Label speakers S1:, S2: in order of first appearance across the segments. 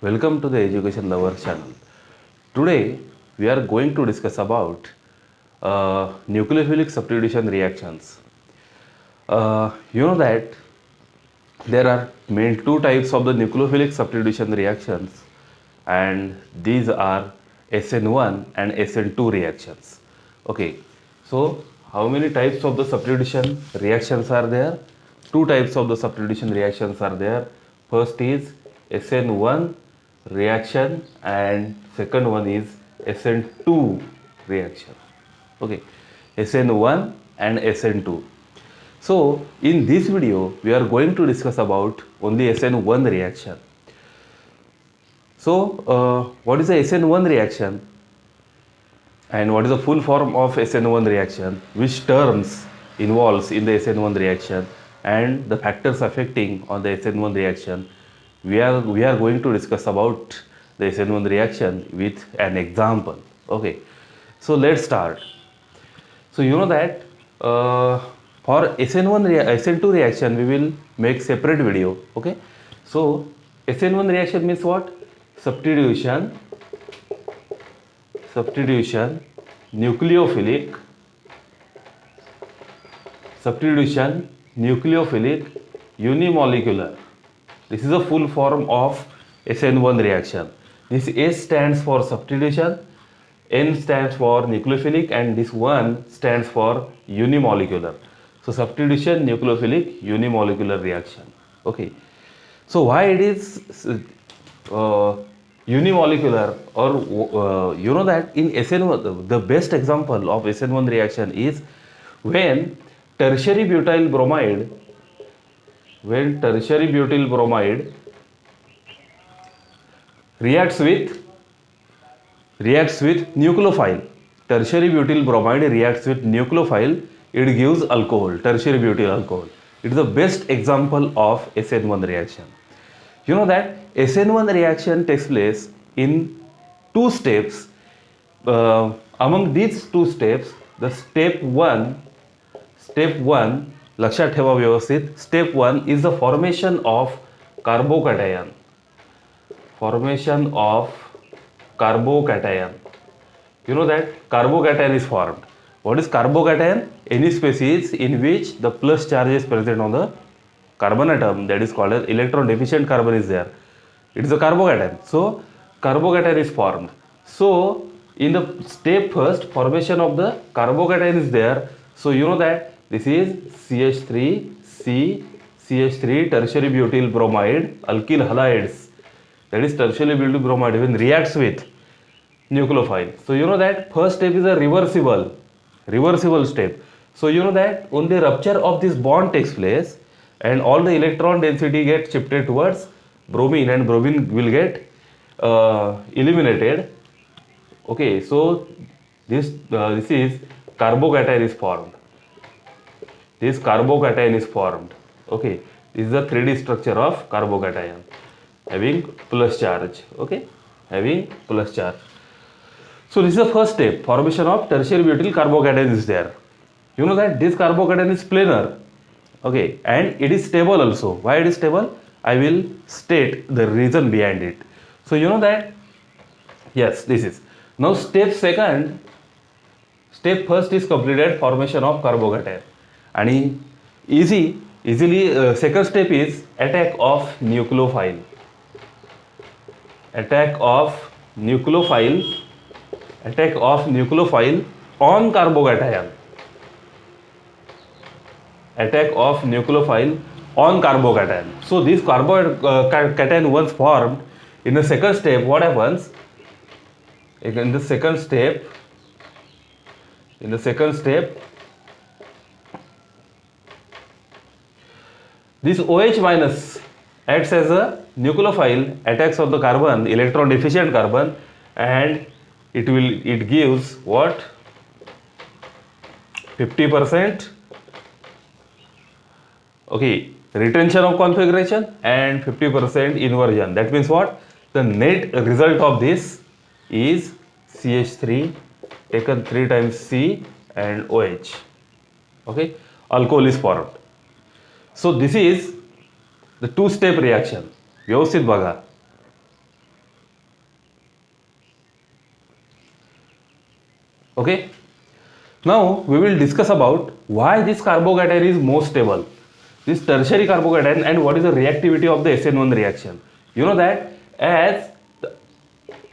S1: Welcome to the Education Lover channel. Today we are going to discuss about nucleophilic substitution reactions. You know that there are main two types of the nucleophilic substitution reactions, and these are SN1 and SN2 reactions. Okay, so how many types of the substitution reactions are there? Two types of the substitution reactions are there. First is SN1 reaction and second one is SN2 reaction. Okay, SN1 and SN2. So in this video we are going to discuss about only SN1 reaction. So what is the SN1 reaction and what is the full form of SN1 reaction, which terms involves in the SN1 reaction and the factors affecting on the SN1 reaction. We are going to discuss about the SN1 reaction with an example. Okay, so let's start. So you know that for SN2 reaction we will make separate video. Okay, so SN1 reaction means what? Substitution nucleophilic unimolecular. This is a full form of SN1 reaction. This S stands for substitution, N stands for nucleophilic, and this one stands for unimolecular. So substitution nucleophilic unimolecular reaction. Okay, so why it is unimolecular, or you know that in SN1 the best example of SN1 reaction is when tertiary butyl bromide reacts with nucleophile. Tertiary butyl bromide reacts with nucleophile, it gives alcohol, tertiary butyl alcohol. It is the best example of SN1 reaction. You know that SN1 reaction takes place in two steps. Among these two steps, the step one लक्षात ठेवा व्यवस्थित. Step 1 is the formation of carbocation. You know that carbocation is formed. What is carbocation? Any species in which the plus charge is present on the carbon atom, that is called as electron deficient carbon is there. It is a carbocation. So carbocation is formed. So in the step first, formation of the carbocation is there. So you know that this is CH3 tertiary butyl bromide alkyl halides, that is tertiary butyl bromide when reacts with nucleophile. So you know that first step is a reversible step. So you know that only rupture of this bond takes place and all the electron density gets shifted towards bromine and bromine will get eliminated. Okay, so this is carbocation is formed. This carbocation is formed. Okay, this is the 3D structure of carbocation having plus charge. Okay, having plus charge. So this is the first step, formation of tertiary butyl carbocation is there. You know that this carbocation is planar. Okay, and it is stable also. Why it is stable? I will state the reason behind it. So you know that, yes, this is. Now step first is completed, formation of carbocation. And easily second step is attack of nucleophile on carbocation. So this carbocation once formed, in the second step what happens? In the second step this OH minus acts as a nucleophile, attacks on the carbon, electron deficient carbon, and it gives what? 50%. Okay, retention of configuration and 50% inversion. That means what? The net result of this is CH3 taken 3 times C and OH. Okay, alcohol is formed. So this is the two-step reaction. व्यवस्थित बघा. Okay, now we will discuss about why this carbocation is more stable, this tertiary carbocation, and what is the reactivity of the SN1 reaction. You know that as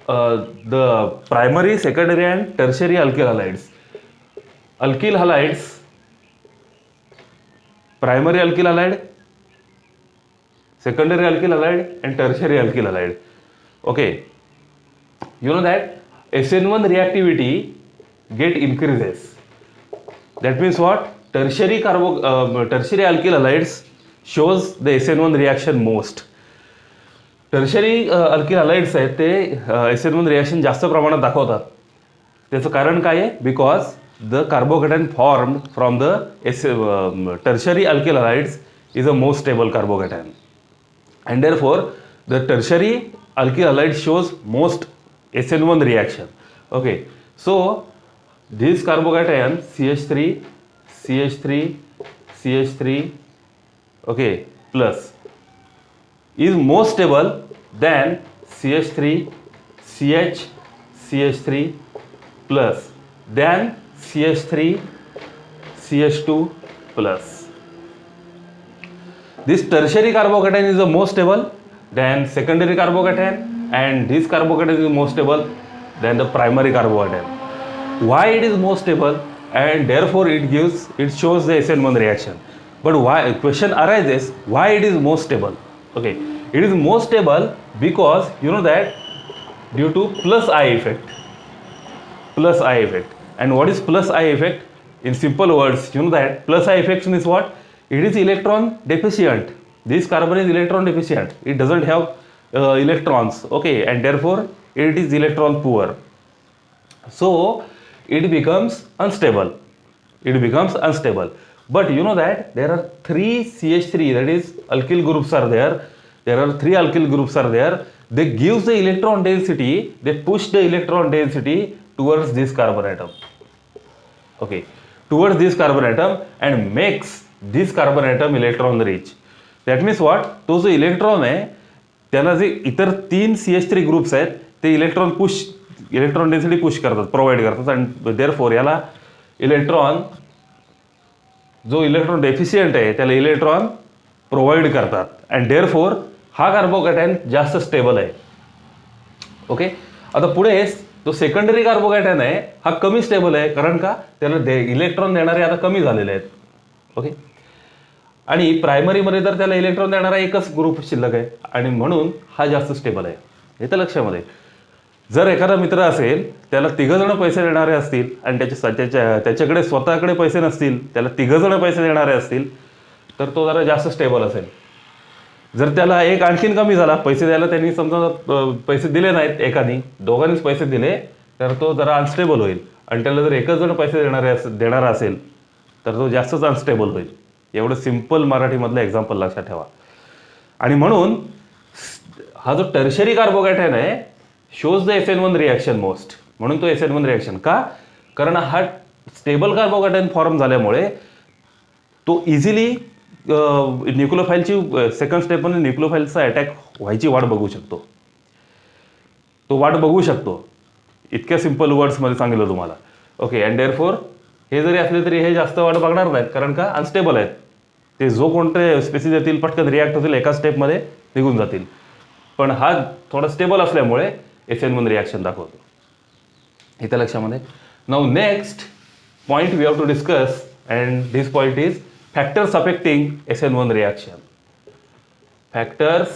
S1: the primary, secondary and tertiary alkyl halides, primary alkyl halide, secondary alkyl halide and tertiary alkyl halide. Okay, you know that SN1 reactivity get increases. That means what? Tertiary alkyl halides shows the SN1 reaction most. Tertiary alkyl halides आहेत ते SN1 reaction जास्त प्रमाणात दाखवतात. त्याचं कारण काय आहे? Because the carbocation formed from the tertiary alkyl halides is a most stable carbocation, and therefore the tertiary alkyl halide shows most SN1 reaction. Okay, so this carbocation CH3 CH3 CH3 okay plus is more stable than CH3 CH CH3 plus than CH3 CH2 plus. This tertiary carbocation is the most stable than secondary carbocation, and this carbocation is more stable than the primary carbocation. Why it is more stable, and therefore it shows the SN1 reaction. But why? Question arises, why it is more stable? Okay, it is more stable because you know that due to plus I effect. Plus I effect. And what is plus I effect? In simple words, you know that plus I effect means what? It is electron deficient. This carbon is electron deficient. It doesn't have electrons. Okay, and therefore it is electron poor. So it becomes unstable. It becomes unstable. But you know that there are 3 CH3, that is alkyl groups are there. There are 3 alkyl groups are there. They gives the electron density. They push the electron density towards this carbon atom. Okay, towards this carbon atom and makes this carbon atom electron rich. That means what? तो जो electron आहे त्याला जे इतर 3 CH3 groups आहेत ते electron density push करतात, provide करतात, आणि देअरफॉर याला जो इलेक्ट्रॉन डेफिशियंट आहे त्याला इलेक्ट्रॉन प्रोव्हाइड करतात, अँड देअरफॉर हा कार्बोकॅटायन जास्त स्टेबल आहे. ओके, आता पुढे जो सेकंडरी कार्बोकॅटायन आहे हा कमी स्टेबल आहे, कारण का? त्याला इलेक्ट्रॉन देणारे आता कमी झालेले आहेत. ओके, आणि प्रायमरीमध्ये तर त्याला इलेक्ट्रॉन देणारा एकच ग्रुप शिल्लक आहे, आणि म्हणून हा जास्त स्टेबल आहे. हे तर लक्षामध्ये. जर एखादा मित्र असेल त्याला 3 जण पैसे देणारे असतील आणि त्याच्याकडे स्वतःकडे पैसे नसतील, त्याला 3 जण पैसे देणारे असतील, तर तो जरा जास्त स्टेबल असेल. जर त्याला एक आणखीन कमी झाला पैसे द्यायला, त्यांनी समजा पैसे दिले नाहीत, एकानी दोघांनीच पैसे दिले, तर तो जरा अनस्टेबल होईल. आणि त्याला जर एकच जण पैसे देणारा असेल तर तो जास्तच अनस्टेबल होईल. एवढं सिंपल मराठीमधलं एक्झाम्पल लक्षात ठेवा. आणि म्हणून हा जो टर्शरी कार्बोकॅटायन आहे shows the SN1 reaction most. म्हणून तो SN1 रिॲक्शन का? कारण हा स्टेबल कार्बोकॅटायन फॉर्म झाल्यामुळे तो इझिली न्यूक्लियोफाईलची सेकंड स्टेपमध्ये न्यूक्लियोफाईलचा अटॅक व्हायची वाट बघू शकतो. तो वाट बघू शकतो. इतक्या सिंपल वर्ड्समध्ये सांगितलं तुम्हाला. ओके, अँड देअरफॉर हे जरी असले तरी हे जास्त वाट बघणार नाहीत, कारण का? अनस्टेबल आहेत ते. जो कोणते स्पेसिस येतील पटकन रिॲक्ट होतील, एका स्टेपमध्ये निघून जातील. पण हा थोडा स्टेबल असल्यामुळे SN1 रिॲक्शन दाखवतो. इथं लक्षामध्ये. Now next point we have to discuss, and this point is factors affecting SN1 reaction. Factors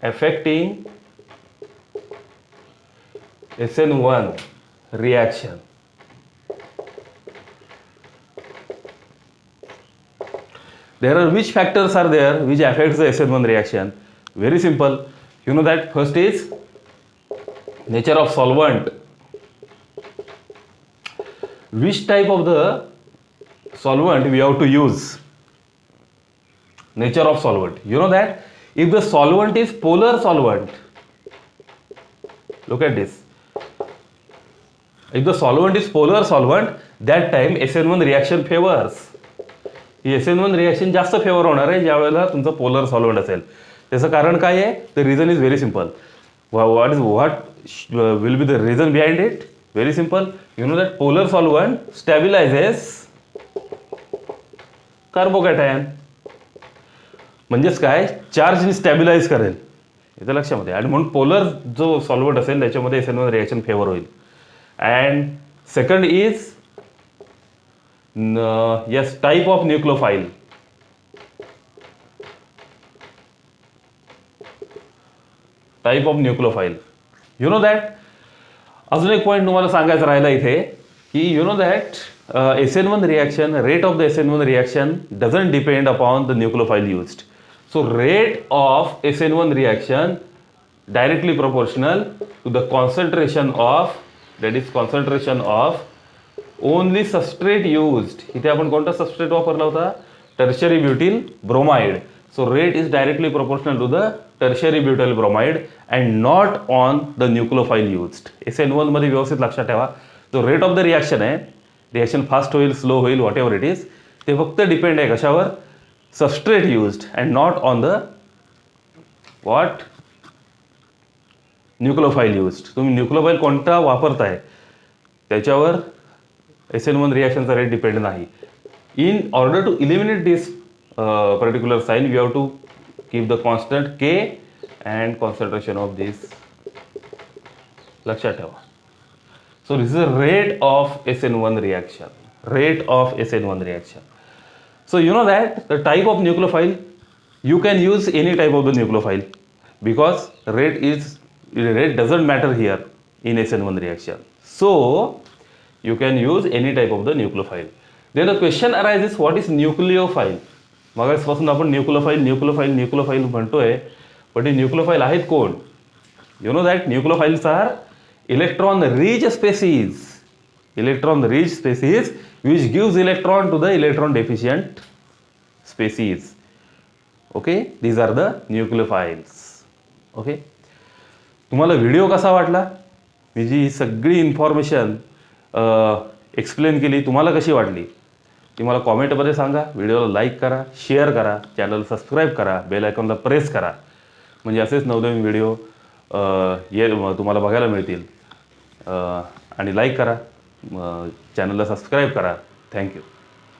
S1: affecting SN1 reaction. There are which factors are there which affects the SN1 reaction? Very simple. You know that first is nature of solvent. Which type of the solvent we have to use? Nature of solvent. You know that if the solvent is polar solvent, look at this. If the solvent is polar solvent, that time SN1 reaction favors. He SN1 reaction जास्त favour होणार आहे ज्या वेळेला तुमचं polar solvent असेल. त्याचं कारण काय आहे? The reason is very simple. What will be the reason behind it? Very simple. You know that polar solvent stabilizes carbocation. म्हणजेच काय, चार्जनी स्टॅबिलाइज करेल, इथं लक्षामध्ये. आणि म्हणून पोलर जो सॉल्व्हंट असेल त्याच्यामध्ये SN1 रिॲक्शन फेवर होईल. And second is yes type of nucleophile. Type of nucleophile. You know that अजून एक पॉईंट तुम्हाला सांगायचं राहिला इथे की you know that SN1 reaction, rate of the SN1 reaction doesn't depend upon the nucleophile used. So rate of SN1 reaction directly proportional to the concentration of, that is concentration of only substrate used. इथे आपण कोणता substrate वापरला होता, tertiary butyl bromide. So rate is directly proportional to the tertiary butyl bromide and not on the nucleophile used. SN1 मध्ये व्यवस्थित लक्षात ठेवा, जो रेट ऑफ द रिॲक्शन आहे, रिॲक्शन फास्ट होईल, स्लो होईल, वॉट एव्हर इट इज, ते फक्त डिपेंड आहे कशावर, substrate used and not on the what, nucleophile used. तुम्ही न्यूक्लियोफाईल कोणता वापरताय त्याच्यावर SN1 रिॲक्शनचा रेट डिपेंड नाही. In order to eliminate this particular sign we have to keep the constant K and concentration of this. लक्षात ठेवा. So this is the rate of SN1 reaction. Rate of SN1 reaction. So you know that the type of nucleophile, you can use any type of the nucleophile because rate doesn't matter here in SN1 reaction. So you can use any type of the nucleophile. Then the question arises, what is nucleophile? मगापासून आपण न्यूक्लियोफाईल म्हणतोय, पण हे न्यूक्लियोफाईल आहेत कोण? You know that nucleophiles are electron rich species. Electron rich species which gives electron to the electron deficient species. Okay, these are the nucleophiles. Okay, तुम्हाला video कसा वाटला? मी जी सगळी information explain केली, तुम्हाला कशी वाटली ती मला कॉमेंटमध्ये सांगा. व्हिडिओला लाईक करा, शेअर करा, चॅनल सबस्क्राईब करा, बेल आयकॉनला प्रेस करा, म्हणजे असेच नवनवीन व्हिडिओ तुम्हाला बघायला मिळतील. आणि लाईक करा, चॅनलला सबस्क्राईब करा. थँक्यू.